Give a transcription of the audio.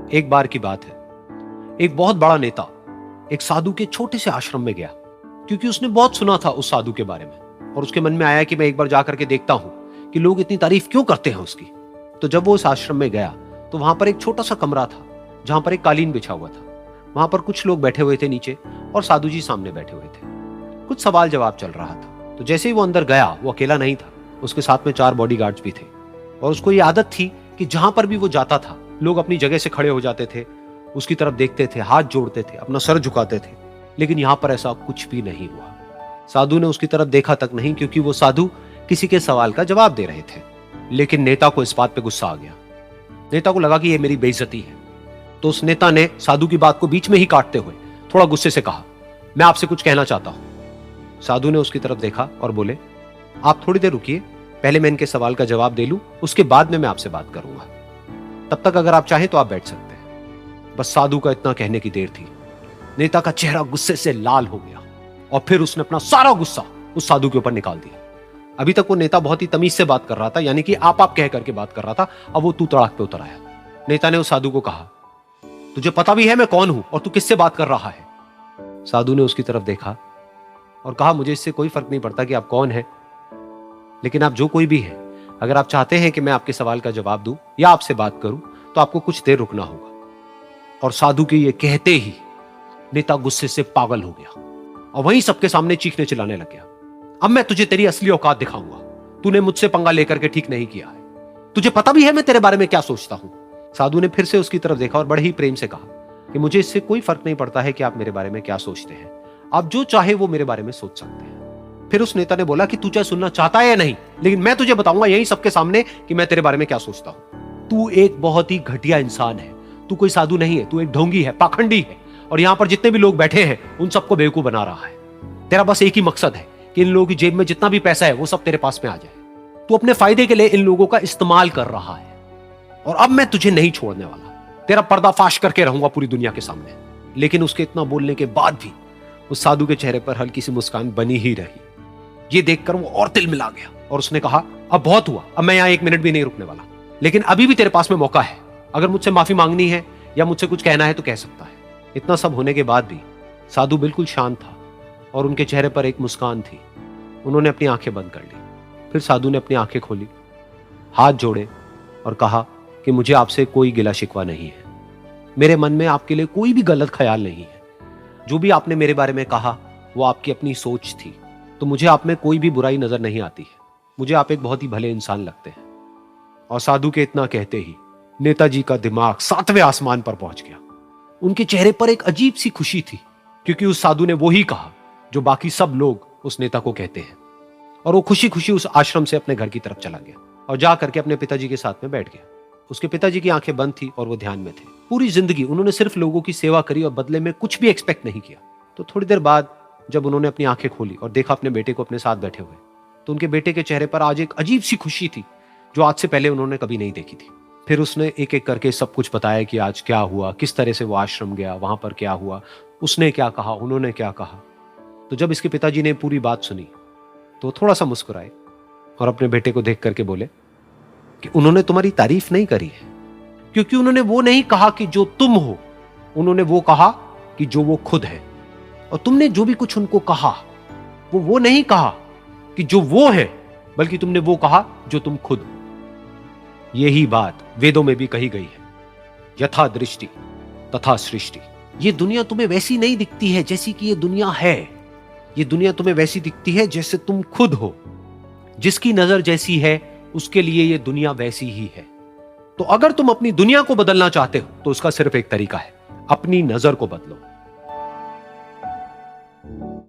एक बार की बात है, एक बहुत बड़ा नेता एक साधु के छोटे से आश्रम में गया, क्योंकि उसने बहुत सुना था उस साधु के बारे में और उसके मन में आया कि मैं एक बार जाकर के देखता हूं कि लोग इतनी तारीफ क्यों करते हैं उसकी। तो जब वो उस आश्रम में गया तो वहां पर एक छोटा सा कमरा था जहां पर एक कालीन बिछा हुआ था। वहां पर कुछ लोग बैठे हुए थे नीचे और साधु जी सामने बैठे हुए थे। कुछ सवाल जवाब चल रहा था। तो जैसे ही वो अंदर गया, वो अकेला नहीं था, उसके साथ में 4 बॉडीगार्ड्स भी थे और उसको ये आदत थी कि जहां पर भी वो जाता था लोग अपनी जगह से खड़े हो जाते थे, उसकी तरफ देखते थे, हाथ जोड़ते थे, अपना सर झुकाते थे। लेकिन यहां पर ऐसा कुछ भी नहीं हुआ। साधु ने उसकी तरफ देखा तक नहीं, क्योंकि वो साधु किसी के सवाल का जवाब दे रहे थे। लेकिन नेता को इस बात पे गुस्सा आ गया। नेता को लगा कि ये मेरी बेइज्जती है। तो उस नेता ने साधु की बात को बीच में ही काटते हुए थोड़ा गुस्से से कहा, मैं आपसे कुछ कहना चाहता हूं। साधु ने उसकी तरफ देखा और बोले, आप थोड़ी देर रुकिए, पहले मैं इनके सवाल का जवाब दे लूं, उसके बाद में मैं आपसे बात करूंगा। तब तक अगर आप चाहें तो आप बैठ सकते हैं। बस साधु का इतना कहने की देर थी। नेता का चेहरा गुस्से से लाल हो गया और फिर उसने अपना सारा गुस्सा उस साधु के ऊपर निकाल दिया। अभी तक वो नेता बहुत ही तमीज से बात कर रहा था, यानी कि आप कह करके बात कर रहा था। अब वो तू तड़ाक पे उतर आया। नेता ने उस साधु को कहा, तुझे पता भी है मैं कौन हूं और तू किससे बात कर रहा है? साधु ने उसकी तरफ देखा और कहा, मुझे इससे कोई फर्क नहीं पड़ता कि आप कौन हैं, लेकिन आप जो कोई भी हैं, अगर आप चाहते हैं कि मैं आपके सवाल का जवाब दूं या आपसे बात करूं तो आपको कुछ देर रुकना होगा। और साधु के ये कहते ही नेता गुस्से से पागल हो गया और वहीं सबके सामने चीखने चिल्लाने लग गया, अब मैं तुझे तेरी असली औकात दिखाऊंगा। तूने मुझसे पंगा लेकर के ठीक नहीं किया है। तुझे पता भी है मैं तेरे बारे में क्या सोचता हूं। साधु ने फिर से उसकी तरफ देखा और बड़े ही प्रेम से कहा कि मुझे इससे कोई फर्क नहीं पड़ता है कि आप मेरे बारे में क्या सोचते हैं। आप जो चाहे वो मेरे बारे में सोच सकते हैं। फिर उस नेता ने बोला कि तू चाहे सुनना चाहता है या नहीं, लेकिन मैं तुझे बताऊंगा यही सबके सामने कि मैं तेरे बारे में क्या सोचता हूं। तू एक बहुत ही घटिया इंसान है। तू कोई साधु नहीं है, तू एक ढोंगी है, पाखंडी है और यहां पर जितने भी लोग बैठे हैं उन सबको बेवकूफ बना रहा है। तेरा बस एक ही मकसद है कि इन लोगों की जेब में जितना भी पैसा है वो सब तेरे पास में आ जाए। तू अपने फायदे के लिए इन लोगों का इस्तेमाल कर रहा है और अब मैं तुझे नहीं छोड़ने वाला। तेरा पर्दाफाश करके रहूंगा पूरी दुनिया के सामने। लेकिन उसके इतना बोलने के बाद भी उस साधु के चेहरे पर हल्की सी मुस्कान बनी ही रही। ये देखकर वो और तिल मिला गया और उसने कहा, अब बहुत हुआ, अब मैं यहां 1 मिनट भी नहीं रुकने वाला। लेकिन अभी भी तेरे पास में मौका है। अगर मुझसे माफी मांगनी है या मुझसे कुछ कहना है तो कह सकता है। इतना सब होने के बाद भी साधु बिल्कुल शांत था और उनके चेहरे पर एक मुस्कान थी। उन्होंने अपनी आंखें बंद कर ली। फिर साधु ने अपनी आंखें खोली, हाथ जोड़े और कहा कि मुझे आपसे कोई गिला शिकवा नहीं है। मेरे मन में आपके लिए कोई भी गलत ख्याल नहीं है। जो भी आपने मेरे बारे में कहा वो आपकी अपनी सोच थी। तो मुझे आप में कोई भी बुराई नजर नहीं आती है। मुझे आप एक बहुत ही भले इंसान लगते हैं। और साधु के इतना कहते ही नेताजी का दिमाग 7वें आसमान पर पहुंच गया। उनके चेहरे पर एक अजीब सी खुशी थी, क्योंकि उस साधु ने वो ही कहा जो बाकी सब लोग उस नेता को कहते हैं। और वो खुशी खुशी उस आश्रम से अपने घर की तरफ चला गया और जा करके अपने पिताजी के साथ में बैठ गया। उसके पिताजी की आंखें बंद थी और वो ध्यान में थे। पूरी जिंदगी उन्होंने सिर्फ लोगों की सेवा करी और बदले में कुछ भी एक्सपेक्ट नहीं किया। तो थोड़ी देर बाद जब उन्होंने अपनी आंखें खोली और देखा अपने बेटे को अपने साथ बैठे हुए, तो उनके बेटे के चेहरे पर आज एक अजीब सी खुशी थी जो आज से पहले उन्होंने कभी नहीं देखी थी। फिर उसने एक एक करके सब कुछ बताया कि आज क्या हुआ, किस तरह से वो आश्रम गया, वहां पर क्या हुआ, उसने क्या कहा, उन्होंने क्या कहा। तो जब इसके पिताजी ने पूरी बात सुनी तो थोड़ा सा मुस्कुराए और अपने बेटे को देख करके बोले कि उन्होंने तुम्हारी तारीफ नहीं करी है, क्योंकि उन्होंने वो नहीं कहा कि जो तुम हो, उन्होंने वो कहा कि जो वो खुद है। और तुमने जो भी कुछ उनको कहा वो नहीं कहा कि जो वो है, बल्कि तुमने वो कहा जो तुम खुद हो। यही बात वेदों में भी कही गई है, यथा दृष्टि तथा सृष्टि। ये दुनिया तुम्हें वैसी नहीं दिखती है जैसी कि ये दुनिया है। ये दुनिया तुम्हें वैसी दिखती है जैसे तुम खुद हो। जिसकी नजर जैसी है उसके लिए ये दुनिया वैसी ही है। तो अगर तुम अपनी दुनिया को बदलना चाहते हो तो उसका सिर्फ एक तरीका है, अपनी नजर को बदलो।